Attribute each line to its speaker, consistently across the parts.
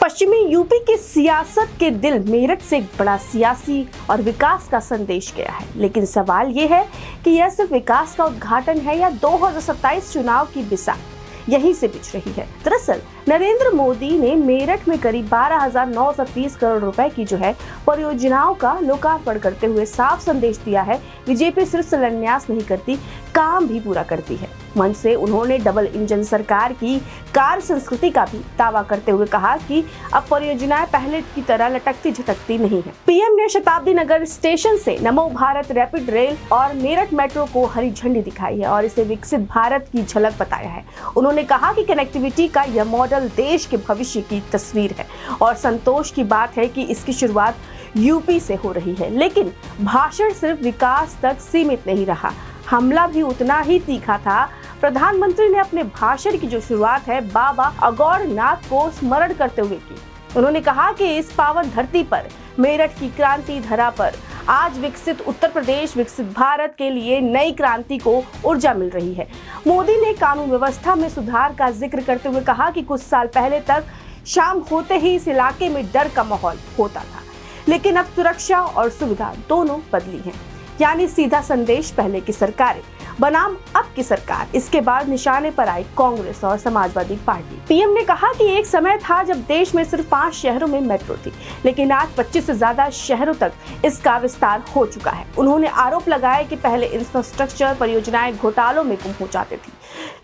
Speaker 1: पश्चिमी यूपी की सियासत के दिल मेरठ से एक बड़ा सियासी और विकास का संदेश गया है, लेकिन सवाल ये है कि यह सिर्फ विकास का उद्घाटन है या 2027 चुनाव की बिसात यहीं से बिछ रही है। दरअसल नरेंद्र मोदी ने मेरठ में करीब 12,930 करोड़ रुपए की जो है परियोजनाओं का लोकार्पण करते हुए साफ संदेश दिया है, बीजेपी सिर्फ शिलान्यास नहीं करती, काम भी पूरा करती है। मंच से उन्होंने डबल इंजन सरकार की कार्य संस्कृति का भी दावा करते हुए कहा कि अब परियोजनाएं पहले की तरह लटकती झटकती नहीं है। पीएम ने शताब्दी नगर स्टेशन से नमो भारत रैपिड रेल और मेरठ मेट्रो को हरी झंडी दिखाई है और इसे विकसित भारत की झलक बताया है। उन्होंने कहा कि कनेक्टिविटी का यह मॉडल देश के भविष्य की तस्वीर है और संतोष की बात है कि इसकी शुरुआत यूपी से हो रही है। लेकिन भाषण सिर्फ विकास तक सीमित नहीं रहा, हमला भी उतना ही तीखा था। प्रधानमंत्री ने अपने भाषण की जो शुरुआत है बाबा अगौरनाथ को स्मरण करते हुए की। उन्होंने कहा कि इस पावन धरती पर मेरठ की क्रांति धरा पर आज विकसित उत्तर प्रदेश विकसित भारत के लिए नई क्रांति को ऊर्जा मिल रही है। मोदी ने कानून व्यवस्था में सुधार का जिक्र करते हुए कहा कि कुछ साल पहले तक शाम होते ही इस इलाके में डर का माहौल होता था, लेकिन अब सुरक्षा और सुविधा दोनों बदली हैं। यानी सीधा संदेश पहले की सरकारें बनाम अब की सरकार। इसके बाद निशाने पर आई कांग्रेस और समाजवादी पार्टी। पीएम ने कहा कि एक समय था जब देश में सिर्फ 5 शहरों में मेट्रो थी, लेकिन आज 25 से ज्यादा शहरों तक इसका विस्तार हो चुका है। उन्होंने आरोप लगाया कि पहले इंफ्रास्ट्रक्चर परियोजनाएं घोटालों में गुम हो जाती थी,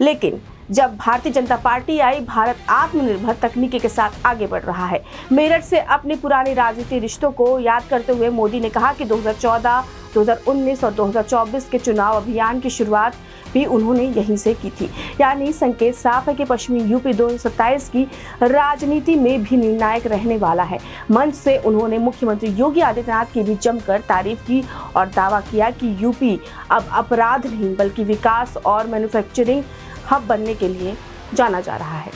Speaker 1: लेकिन जब भारतीय जनता पार्टी आई, भारत आत्मनिर्भर तकनीकी के साथ आगे बढ़ रहा है। मेरठ से अपने पुराने राजनीतिक रिश्तों को याद करते हुए मोदी ने कहा कि 2014, 2019 और 2024 के चुनाव अभियान की शुरुआत भी उन्होंने यहीं से की थी। यानी संकेत साफ है कि पश्चिमी यूपी 2027 की राजनीति में भी निर्णायक रहने वाला है। मंच से उन्होंने मुख्यमंत्री योगी आदित्यनाथ की भी जमकर तारीफ की और दावा किया कि यूपी अब अपराध नहीं बल्कि विकास और मैन्युफैक्चरिंग हब बनने के लिए जाना जा रहा है।